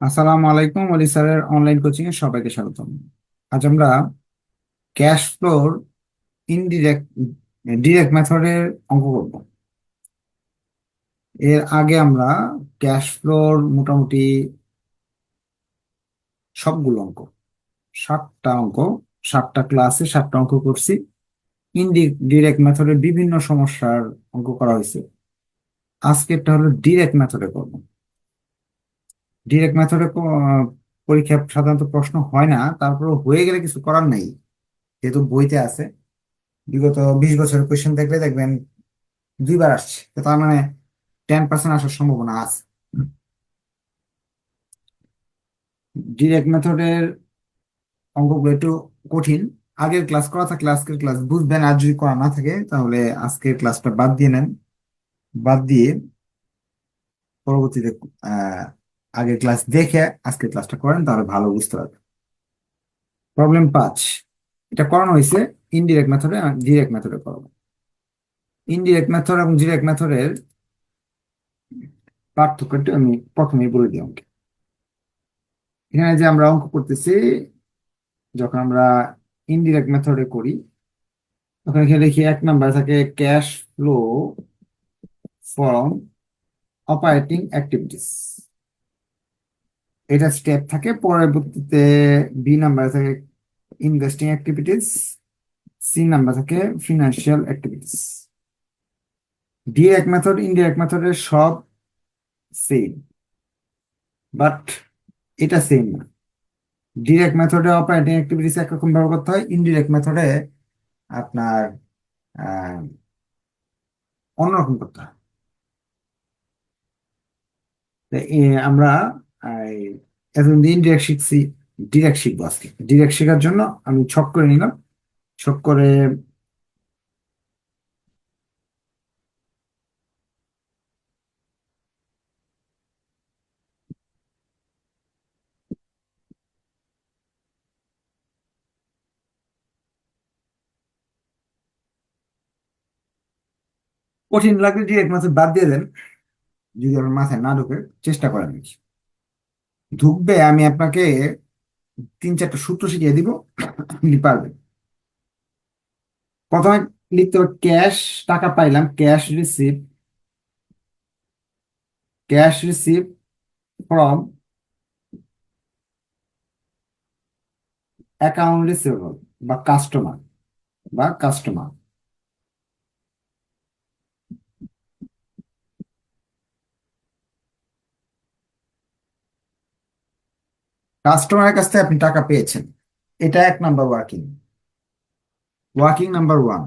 আসসালামু আলাইকুম, অলি স্যারের অনলাইন কোচিং এ সবাইকে স্বাগতম। আজ আমরা ক্যাশ ফ্লোর ইনডিরেক্ট ডিরেক্ট মেথডের অঙ্ক করব। এর আগে আমরা ক্যাশ ফ্লোর মোটামুটি সবগুলো অঙ্ক, 7টা অঙ্ক, 7টা ক্লাসে 7টা অঙ্ক করছি। ডিরেক্ট মেথডের বিভিন্ন সমস্যার অঙ্ক করা হয়েছে। আজকেরটা হলো ডিরেক্ট মেথডে করব। ডিরেক্ট মেথডে পরীক্ষা সাধারণত প্রশ্ন হয় না, তারপরে হয়ে গেলে কিছু করার নেই, যেহেতু বইতে আছে। বিগত 20 বছরের কোয়েশ্চেন দেখলে দেখবেন 2বার আসছে, তো তার মানে 10% আসার সম্ভাবনা আছে। ডিরেক্ট মেথডের অঙ্কগুলো একটু কঠিন। আগের ক্লাস করা থাকলে আজকের ক্লাস বুঝবেন, আর যদি করা না থাকে তাহলে আজকের ক্লাসটা বাদ দিয়ে নেন। বাদ দিয়ে পরবর্তীতে আহ আগের ক্লাস দেখে আজকের ক্লাসটা করেন, তাহলে ভালো বুঝতে পারবেন। প্রবলেম 5, এটা করানো হয়েছে ইনডিরেক্ট মেথডে, ডিরেক্ট মেথডে করাবো। ইনডিরেক্ট মেথড এবং ডিরেক্ট মেথডের পার্থক্যটা আমি প্রথমেই বলে দিই অঙ্কে। এখানে যে আমরা অঙ্ক করতেছি, যখন আমরা ইনডিরেক্ট মেথডে করি তখন এখানে দেখি 1 নাম্বার থাকে cash flow from operating activities, এটা স্টেপ থাকে। পরবর্তীতে বি নাম্বার থাকে ইনভেস্টিং অ্যাক্টিভিটিস, সি নাম্বার থাকে financial activities. Direct method indirect মেথডের সব সেম, বাট এটা সেম না। ডিরেক্ট মেথডে অপারেটিং অ্যাক্টিভিটিস একরকম ব্যবহার করতে হয়, ইনডিরেক্ট মেথডে আপনার আহ, অন্যরকম করতে হয়। তো আমরা এই, এতদিন ইনডিরেক্ট শিখছি, ডিরেক্ট শিখবো আজকে। ডিরেক্ট শেখার জন্য আমি ছক করে নিলাম। ছক করে কঠিন লাগলে ডিরেক্ট মেথড বাদ দিয়ে দেন, যদি আপনার মাথায় না ঢুকে। চেষ্টা করেন নাকি ঢুকবে। আমি আপনাকে 3-4টা সূত্র শিখিয়ে দিব, আপনি পারবেন। প্রথমে লিখতে হবে ক্যাশ, টাকা পাইলাম, cash receive from account receivable বা কাস্টমার। কাস্টমারের কাছ থেকে আপনি টাকা পেয়েছেন, এটা 1 নাম্বার ওয়ার্কিং। ওয়ার্কিং নাম্বার 1,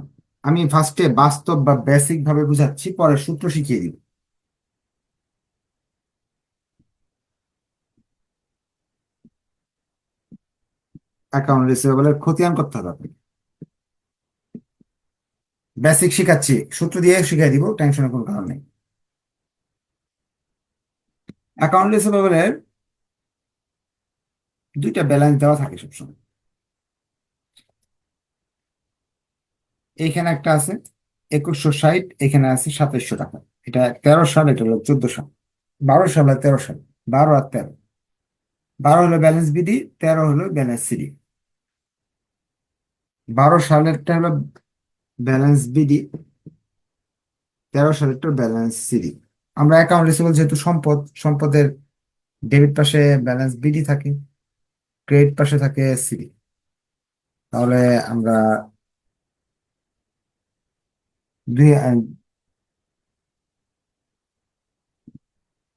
আমি ফার্স্টে বাস্তব বা বেসিক ভাবে বুঝাচ্ছি, পরে সূত্র শিখিয়ে দিব। অ্যাকাউন্ট রিসিভেবলের খতিয়ান করতে হবে আপনি। বেসিক শিখাচ্ছি, সূত্র দিয়ে শিখিয়ে দিব, টেনশনের কোনো কারণ নেই। অ্যাকাউন্ট রিসিভেবলের 2টা ব্যালেন্স দেওয়া থাকে সবসময়। এইখানে একটা আছে 2160, এখানে আছে 2700 টাকা। এটা 13 সাল, এটা হলো 14 সাল। 12 সাল আর 13 সাল, 12 আর 13। 12 হলো ব্যালেন্স বিডি, 13 হলো ব্যালেন্স সিডি। 12 সালেরটা হলো ব্যালেন্স বিডি, 13 সালেরটা ব্যালেন্স সিডি। আমরা অ্যাকাউন্ট রিসিভেবল যেহেতু সম্পদের ডেবিট পাশে ব্যালেন্স বিডি থাকে, ক্রেডিট পাশে থাকে সিডি। তাহলে আমরা দুই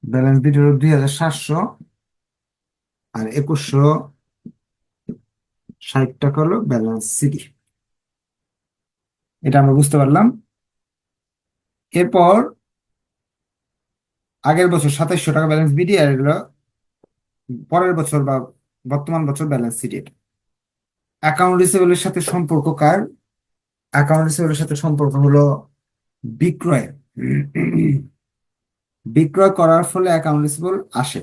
ব্যালেন্স বিডি হলো 2700, আর 2160 টাকা হলো ব্যালেন্স সিডি। এটা আমরা বুঝতে পারলাম। এরপর আগের বছর 2700 টাকা ব্যালেন্স বিডি, আর এগুলো পরের বছর বা বর্তমান বছর ব্যালেন্স সিডি। অ্যাকাউন্ট রিসিভেবলের সাথে সম্পর্ক কার? অ্যাকাউন্ট রিসিভেবলের সাথে সম্পর্ক হলো বিক্রয়। বিক্রয় করার ফলে অ্যাকাউন্ট রিসিভেবল আসে।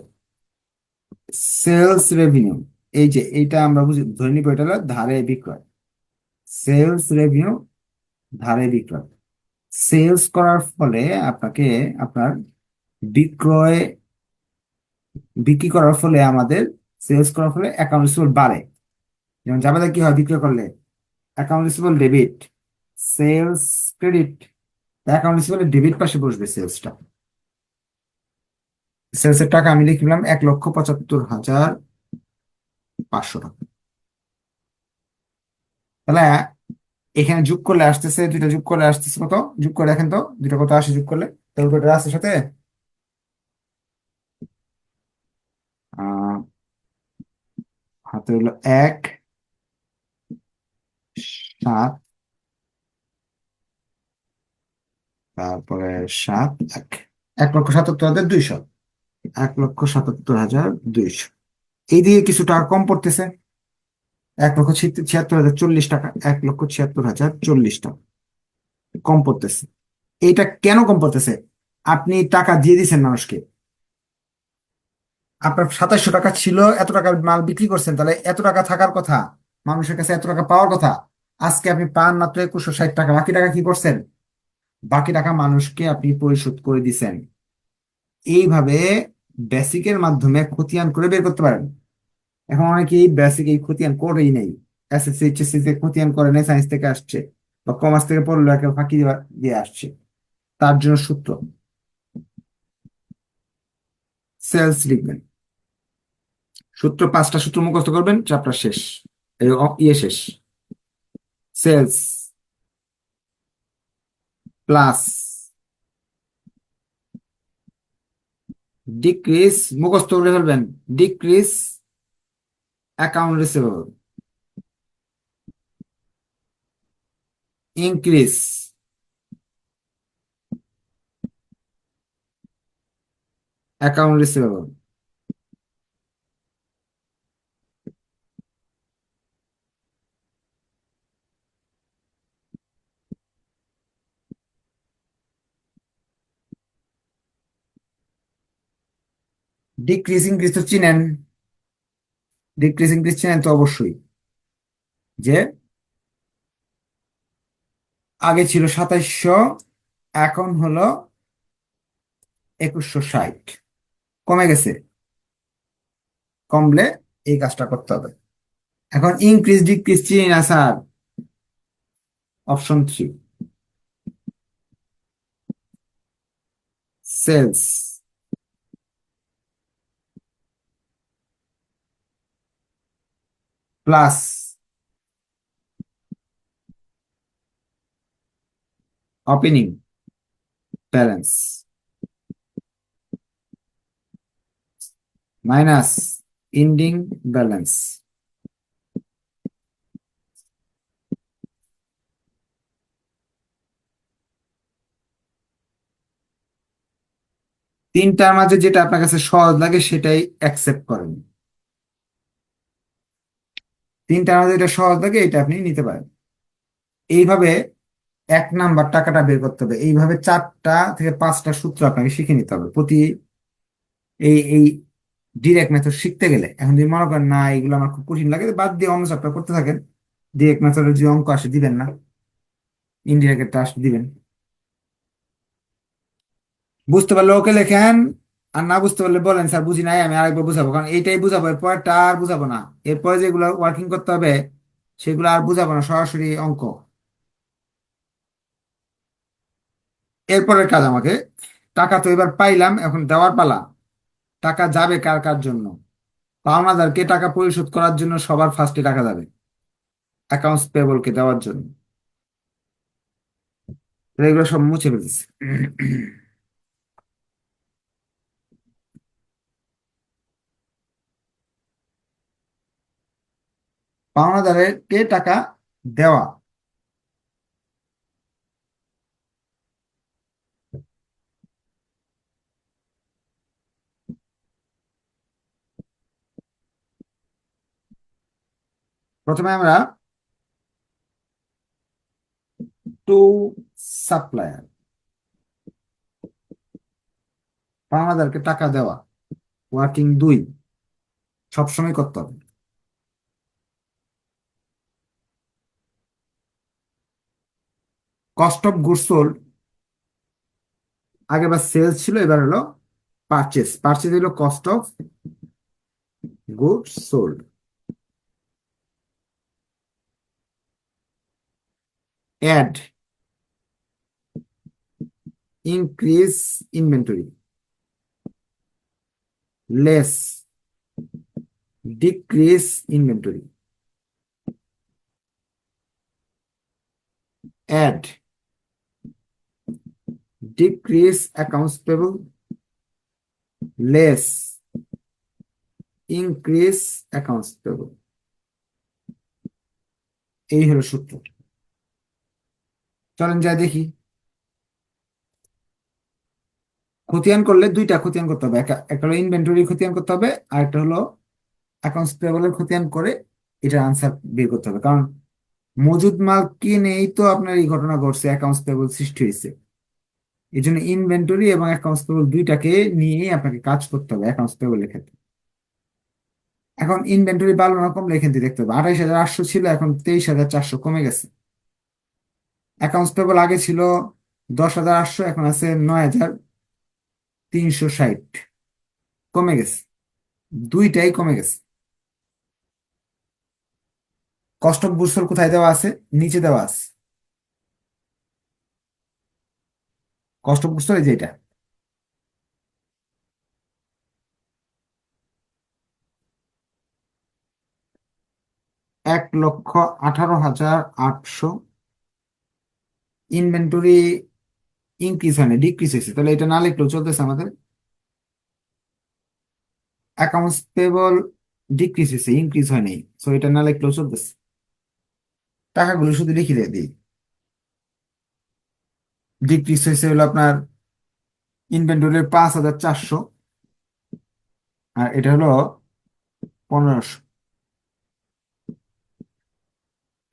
সেলস রেভিনিউ, এই যে এইটা আমরা বুঝি, ধরে নিব এটা হলো ধারে বিক্রয়। সেলস রেভিনিউ, ধারে বিক্রয়। সেলস করার ফলে আপনাকে আপনার বিক্রয় বিক্রি করার ফলে আমাদের সেলস করার ফলে অ্যাকাউন্ট রিসিভেবল বাড়ে। যেমন জাবেদা কি হয় বিক্রি করলে? Account receivable debit, sales credit. Account receivable debit পাশে বসবে সেলসটা। সেলসের টাকা আমি লিখলাম 1,75,500 টাকা। তাহলে এখানে যোগ করলে আসতেছে, দুইটা যোগ করলে আসতেছে কত? যোগ করে দেখেন তো দুইটা কত আসে যোগ করলে, ক্যালকুলেটর আছে সাথে? আহ হাতে হলো 1 7, তারপরে 7 1, 1,77,200। 1,77,200। এই দিকে কিছু টাকা কম পড়তেছে, 1,76,040 টাকা, 1,76,040 টাকা কম পড়তেছে। এইটা কেন কম পড়তেছে? আপনি টাকা দিয়ে দিচ্ছেন মানুষকে। আপনার 2,700 টাকা ছিল, এত টাকা মাল বিক্রি করছেন, তাহলে এত টাকা থাকার কথা, মানুষের কাছে এত টাকা পাওয়ার কথা। আজকে আপনি পান মাত্র 2,160 টাকা। বাকি টাকা কি করছেন? বাকি টাকা মানুষকে আপনি পরিশোধ করে দিছেন। এইভাবে বেসিকের মাধ্যমে খতিয়ান করে বের করতে পারেন। এখন অনেকেই বেসিক এই খতিয়ান করেই নেই, এসএসসি এইচএসসি তে খতিয়ান করে নেই, সায়েন্স থেকে আসছে বা কমার্স থেকে পড়লো, একে ফাঁকি দিয়ে আসছে। তার জন্য সূত্র, সেলস লিখবেন, সূত্র 5টা সূত্র মুখস্থ করবেন, চ্যাপ্টার শেষ। ইয়ে শেষ। সেলস প্লাস ডিক্রিজ, মুখস্থ করে ফেলবেন, decrease account receivable, increase account receivable. Decrease increase তো চিনেন, ডিক্রিজ ইনক্রিজ চিনেন তো অবশ্যই, যে আগে ছিল 2,700, এখন হলো 2,160, কমে গেছে। কমলে এই কাজটা করতে হবে। এখন ইনক্রিজ ডিক্রিজ চিনি না sir, option 3, sales plus opening balance minus ending balance. তিনটার মাঝে যেটা আপনার কাছে সহজ লাগে সেটাই অ্যাকসেপ্ট করেন। তিনটার মাঝে যেটা সহজ লাগে এটা আপনি নিতে পারেন। এইভাবে 1 নাম্বার টাকাটা বের করতে হবে। এইভাবে 4টা থেকে 5টা সূত্র আপনাকে শিখে নিতে হবে প্রতি, এই ডিরেক্ট মেথড শিখতে গেলে। এখন যদি মনে করেন না এগুলো আমার খুব কঠিন লাগে, বাদ দিয়ে অন্য চ্যাপ্টার করতে থাকেন। ডিরেক্ট মেথডের যে অঙ্ক আসে দিবেন না, ইনডিরেক্ট আসে দিবেন। বুঝতে পারলে ওকে লেখেন, আর না বুঝতে পারলে বলেন স্যার বুঝি নাই, আমি আরেকবার বুঝাবো। কারণ এইটাই বুঝাবো, এরপরটা আর বুঝাবো না। এরপরে যেগুলো ওয়ার্কিং করতে হবে সেগুলো আর বুঝাবো না, সরাসরি অঙ্ক। এরপরের কাজ আমাকে, টাকা তো এবার পাইলাম, এখন দেওয়ার পালা। টাকা যাবে কার কার জন্য? পাওনাদারকে টাকা পরিশোধ করার জন্য সবার ফার্স্টে টাকা যাবে, অ্যাকাউন্টস পেয়েবলকে দেওয়ার জন্য। তো এগুলো সব মুছে ফেলতেছে। পাওনাদারকে টাকা দেওয়া। প্রথমে আমরা টু সাপ্লায়ার, পাওনাদারকে টাকা দেওয়া, ওয়ার্কিং 2 সবসময় করতে হবে। কস্ট অফ গুডস সোল্ড, আগে বা সেলস ছিল, এবার হলো পারচেস পারচেস হলো cost of goods sold. Add increase inventory, less decrease inventory, add decrease accounts payable, less increase accounts payable. এই হলো সূত্র। চলেন যা দেখি। খতিয়ান করলে দুইটা খতিয়ান করতে হবে, একটা হলো ইনভেন্টরি খতিয়ান করতে হবে, আর একটা হলো অ্যাকাউন্টস পেয়েবলের খতিয়ান করে এটার আনসার বের করতে হবে। কারণ মজুদ মাল কিনেই তো আপনার এই ঘটনা ঘটছে, অ্যাকাউন্টস পেয়েবল সৃষ্টি হয়েছে। এই জন্য ইনভেন্টরি এবং অ্যাকাউন্টস পেয়েবল দুইটাকে নিয়েই আপনাকে কাজ করতে হবে অ্যাকাউন্টস পেয়েবলের ক্ষেত্রে। এখন ইনভেন্টরি বাড়লো না কমলে এখান থেকে দেখতে হবে, 28,800 ছিল, এখন 23,400 কমে গেছে। অ্যাকাউন্টস পেয়েবল আগে ছিল 10,800, এখন আছে 9,360, কমে গেছে। দুইটাই কমে গেছে। কস্ট অফ গুডস সোল্ড কোথায় দেওয়া আছে? নিচে দেওয়া আছে। কস্ট অফ গুডস সোল্ড এই যে এটা। 1,18,800 ইনভেন্টরি ইনক্রিজ হয় না, ডিক্রিজ হয়েছে, তাহলে এটা না লিখলেও চলতেছে আমাদের। অ্যাকাউন্টস পেবল ডিক্রিজ হয়েছে, ইনক্রিজ হয় নাই, সো এটা না লিখলেও চলতেছে। টাকাগুলো শুধু লিখে দিয়ে দিই। ডিক্রিজ হয়েছে হলো আপনার ইনভেন্টরির 5,400, আর এটা হলো 1,500।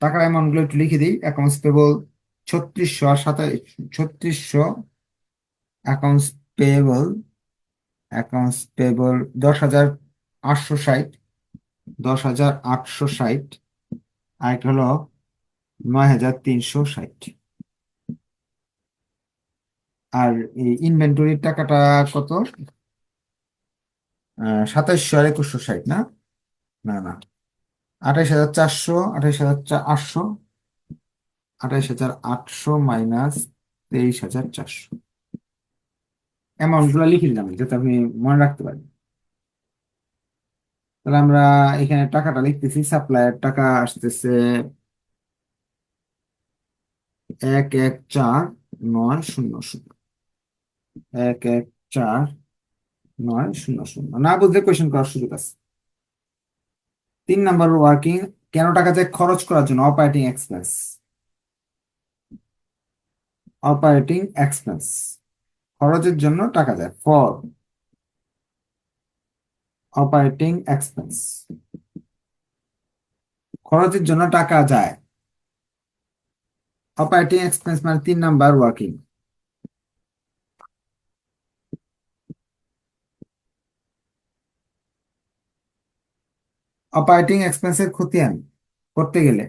টাকার অ্যামাউন্ট গুলো একটু লিখে দিই। অ্যাকাউন্টস পেবল 3,600 আর 3,600, অ্যাকাউন্টস পেবল, অ্যাকাউন্টস পেবল 10,860, 10,860, আর একটা হলো 9,360। আর এই ইনভেন্টরির টাকাটা কত? 2,700 আর 2,160 না, না না, 28,400, 28,800, 28,800 মাইনাস 23,400। অ্যামাউন্ট গুলো লিখে দিলাম যাতে আপনি মনে রাখতে পারেন। তাহলে আমরা এখানে টাকাটা লিখতেছি, সাপ্লায়ের টাকা আসতেছে 1,14,9,00, 1,14,9,00। না বুঝলে কোয়েশ্চেন করার সুযোগ আছে। 3 নাম্বার ওয়ার্কিং, কেন টাকা যায়? খরচ করার জন্য, অপারেটিং এক্সপেন্স। অপারেটিং এক্সপেন্স, খরচের জন্য টাকা যায়, ফর অপারেটিং এক্সপেন্স, খরচের জন্য টাকা যায়। অপারেটিং এক্সপেন্স মানে 3 নাম্বার ওয়ার্কিং। অপারেটিং এক্সপেন্সের খতিয়ান করতে গেলে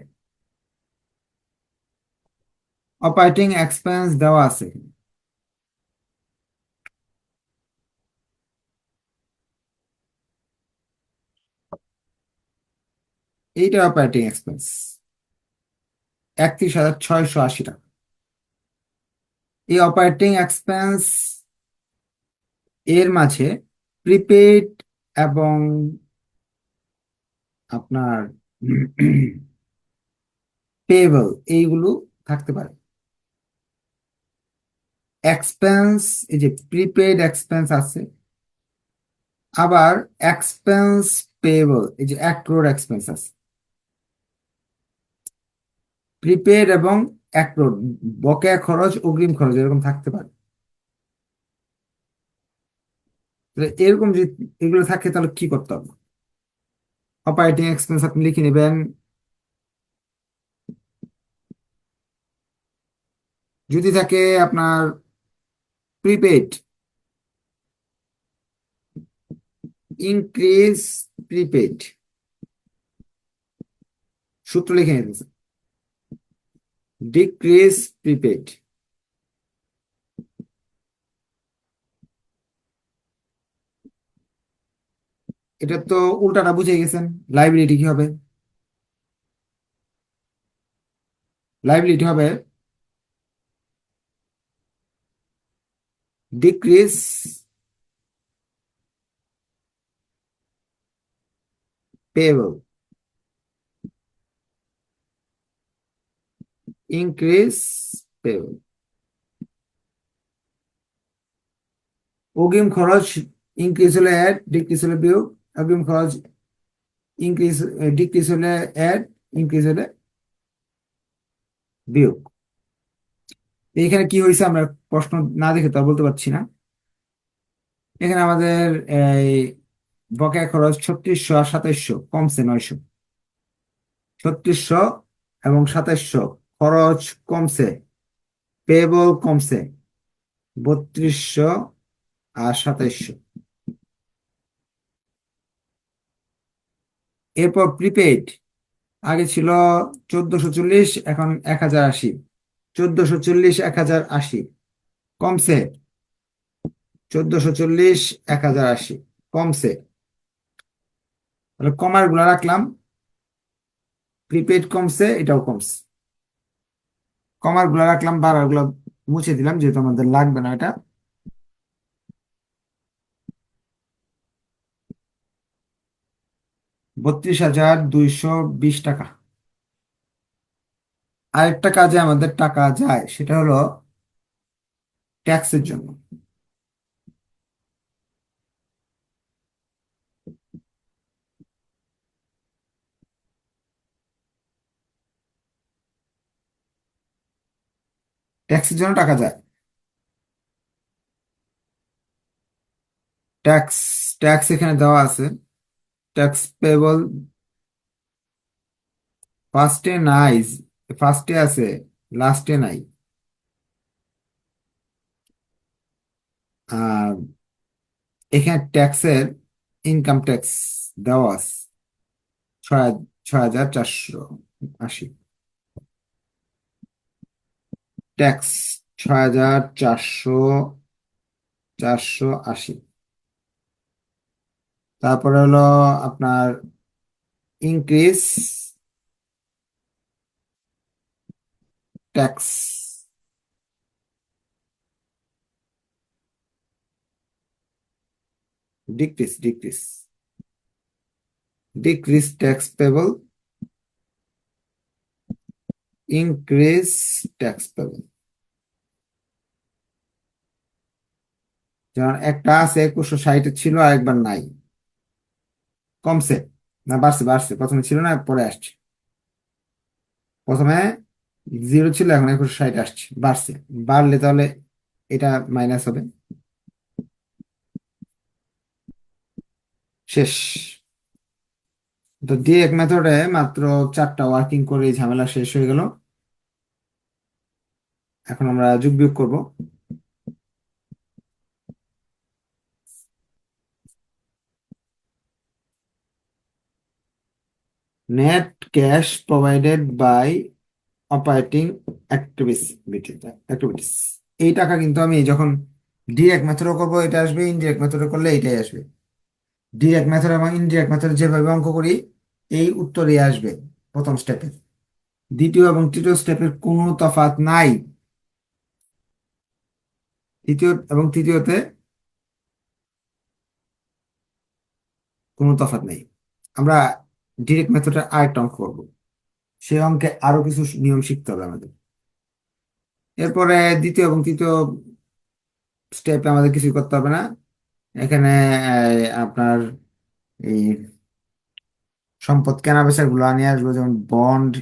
অপারেটিং এক্সপেন্স দেওয়া আছে, এইটা অপারেটিং এক্সপেন্স 31,680 টাকা। এই অপারেটিং এক্সপেন্স এর মাঝে প্রিপেইড এবং আপনার পেয়েবল এইগুলো থাকতে পারে। এক্সপেন্স, এই যে প্রিপেইড এক্সপেন্স আছে, আবার এক্সপেন্স পেয়েবল, এই যে অ্যাক্রোড এক্সপেন্স আছে। প্রিপেড এবং অ্যাক্রোড, বকেয়া খরচ, অগ্রিম খরচ এরকম থাকতে পারে। তাহলে এরকম যদি এগুলো থাকে তাহলে কি করতে হবে? অপারেটিং এক্সপেন্স আপনি লিখে নেবেন, যদি থাকে আপনার প্রিপেড, ইনক্রিজ প্রিপেড, সূত্র লিখে নিতেছে, ডিক্রিজ প্রিপেড। এটা তো উল্টাটা বুঝে গেছেন। লাইবিলিটি কি হবে? লাইবিলিটি হবে ডিক্রিজ পেয়েবল, ইনক্রিজ পেয়েবল। অগ্রিম খরচ ইনক্রিজ হলে অ্যাড, ডিক্রিজ হলে বিয়োগ। অগ্রিম খরচ ইনক্রিজ, ডিক্রিজ হলে অ্যাড, ইনক্রিজ হলে বিয়োগ। এইখানে কি হয়েছে আমরা প্রশ্ন না দেখে তো আর বলতে পারছি না। এখানে আমাদের এই বকেয়া খরচ 3600 আর 2700 কমছে 900। 3600 এবং 2700 খরচ কমছে, পেয়েবল কমছে 3200 আর 2700। এরপর প্রিপেইড আগে ছিল 1440, এখন 1080। 1440 1080 কমছে, 1440 1080 কমছে। তাহলে কমার গুলা রাখলাম, প্রিপেইড কমছে, এটাও কমছে। কমার গুলা রাখলাম, বাড়ার গুলা মুছে দিলাম যেহেতু আমাদের লাগবে না এটা। 32,220 টাকা। আরেকটা কাজে আমাদের টাকা যায়, সেটা হলো ট্যাক্সের জন্য। ট্যাক্সের জন্য টাকা যায়। ট্যাক্স, ট্যাক্স এখানে দেওয়া আছে। ট্যাক্স পেবল ফার্স্টে নাই, ফার্স্টে আছে, লাস্টে নাই। আর এখানে ট্যাক্সের ইনকাম ট্যাক্স দেওয়া আছে 6,480। ট্যাক্স 6,480। তারপরে হলো আপনার increase tax, decrease decrease decrease tax payable, increase tax payable. যেমন একটা আছে 2160 ছিল, আর একবার নাই, কমছে না বাড়ছে? বাড়ছে, প্রথমে ছিল না পরে আসছে। প্রথমে 0 ছিল, এখন 2160 আসছে, বাড়ছে। বাড়লে তাহলে এটা মাইনাস হবে। শেষ। তো ডিরেক্ট মেথডে মাত্র 4টা ওয়ার্কিং করে এই ঝামেলা শেষ হয়ে গেল। এখন আমরা যোগ বিয়োগ করবো। Net cash provided by operating activities. এই টাকা কিন্তু আমি যখন ডিরেক্ট মেথডে করবো এটা আসবে, ইনডিরেক্ট মেথডে করলে এটাই আসবে। ডিরেক্ট মেথড এবং ইনডিরেক্ট মেথড যেভাবে অঙ্ক করি এই উত্তরই আসবে প্রথম স্টেপে। দ্বিতীয় এবং তৃতীয় স্টেপের কোনো তফাৎ নাই। দ্বিতীয় এবং তৃতীয়তে কোনো তফাৎ নেই। আমরা ডিরেক্ট মেথডে আরেকটা অঙ্ক করবো, সেই অঙ্কে আরো কিছু নিয়ম শিখতে হবে আমাদের। এরপরে দ্বিতীয় এবং তৃতীয় স্টেপে আমাদের কিছু করতে হবে না। এখানে আপনার এই সম্পদ কেনা বেচা গুলো নিয়ে আসবো, যেমন বন্ড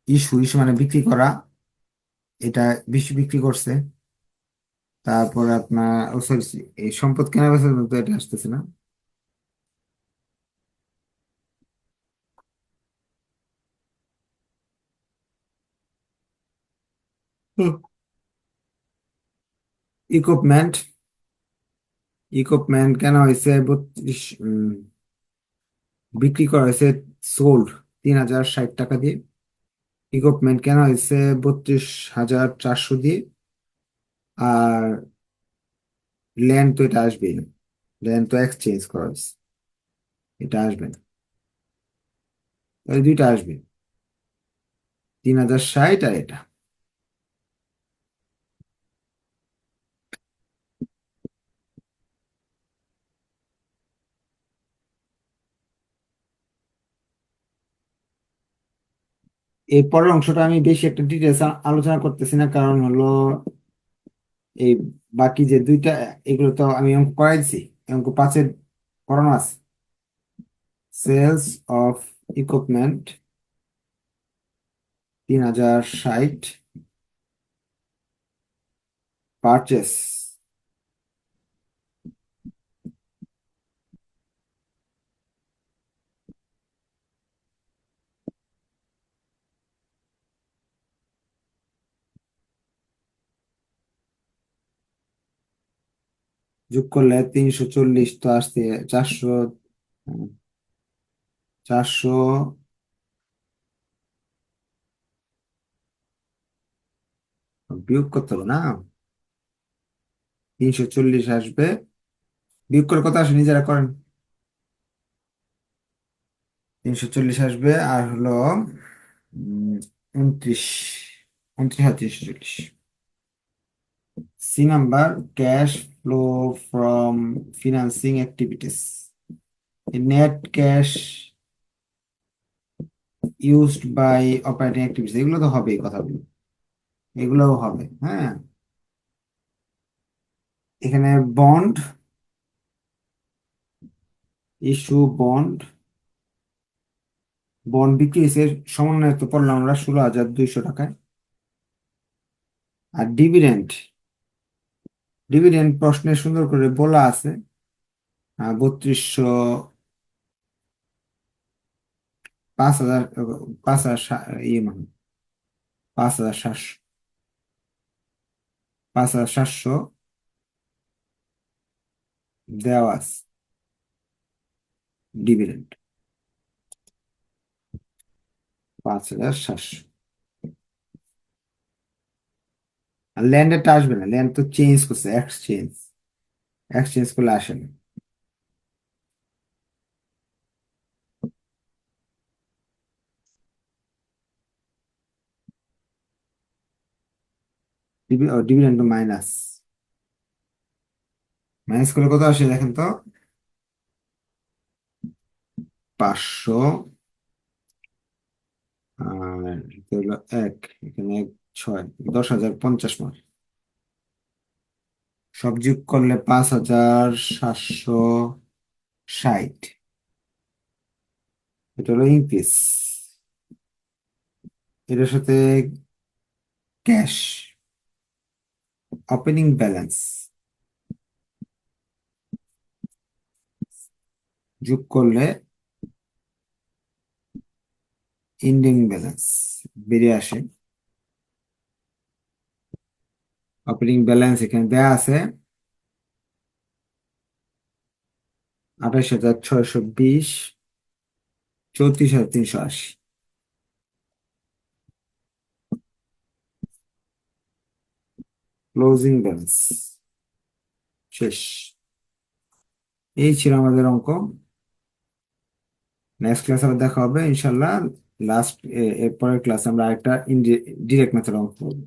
ইস্যু, ইস্যু মানে বিক্রি করা, এটা বেশি বিক্রি করছে। তারপরে আপনার ও সরি, এই সম্পদ কেনা বেচার মধ্যে এটা আসতেছে না। ইকুইপমেন্ট, ইকুইপমেন্ট কেনা হয়েছে 32, বিক্রি করা হয়েছে, সোল্ড 3,060 টাকা দিয়ে। ইকুইপমেন্ট কেনা হয়েছে 32,400 দিয়ে। আর ল্যান্ড তো এটা আসবেই না, ল্যান্ড তো এক্সচেঞ্জ করা হয়েছে। এটা আসবে না, তাহলে দুইটা আসবে, 3060 আর এটা। এই পরের অংশটা আমি বেশি একটা ডিটেলস আলোচনা করতেছি না, কারণ হলো এই বাকি যে দুইটা, এগুলো তো আমি অঙ্ক করাই দিছি, অঙ্ক 5-এর করানো আছে। সেলস অফ ইকুইপমেন্ট 3060, পারচেস যোগ করলে 340, তো আসছে 400, 400 বিয়োগ করতে হবে না, 340 আসবে, বিয়োগ করে কত আসে নিজেরা করেন। 340 আসবে, আর হলো 29, 29 আর 340। C number, cash flow from financing activities, net cash used by operating activities, এগুলো তো হবেই কথাগুলো, এগুলোও হবে, হ্যাঁ। এখানে বন্ড, ইস্যু বন্ড, বন্ড বিক্রি হয়েছে, সমন্বয় তো পড়লাম আমরা 16,200 টাকায়। আর ডিভিডেন্ড, ডিভিডেন্ড প্রশ্নে সুন্দর করে বলা আছে, 3200, 5,000, 5,000 ইয়ে মানে 5,700, 5,700 দেওয়া আছে ডিভিডেন্ড, 5,700। আর ল্যান্ডেরটা আসবে না, ল্যান্ড তো চেঞ্জ করছে, এক্সচেঞ্জ, এক্সচেঞ্জ করলে আসে না। ডিভিডেন্ড মাইনাস, মাইনাস করলে কত আসে দেখেন তো, 500, আর এটা হলো এক, এখানে 6, 10,050 সব যোগ করলে 5,760, এটা হলো ইনক্রিজ। এটার সাথে ক্যাশ ওপেনিং ব্যালেন্স যোগ করলে এন্ডিং ব্যালেন্স বেরিয়ে আসে। ওপেনিং ব্যালেন্স এখানে দেয়া আছে 28,620, 34,380। ক্লোজিং ব্যালেন্স শেষ। এই ছিল আমাদের অঙ্ক। নেক্সট ক্লাস আবার দেখা হবে ইনশাল্লাহ। লাস্ট, এরপরের ক্লাসে আমরা একটা ডিরেক্ট মেথড অঙ্ক করবো।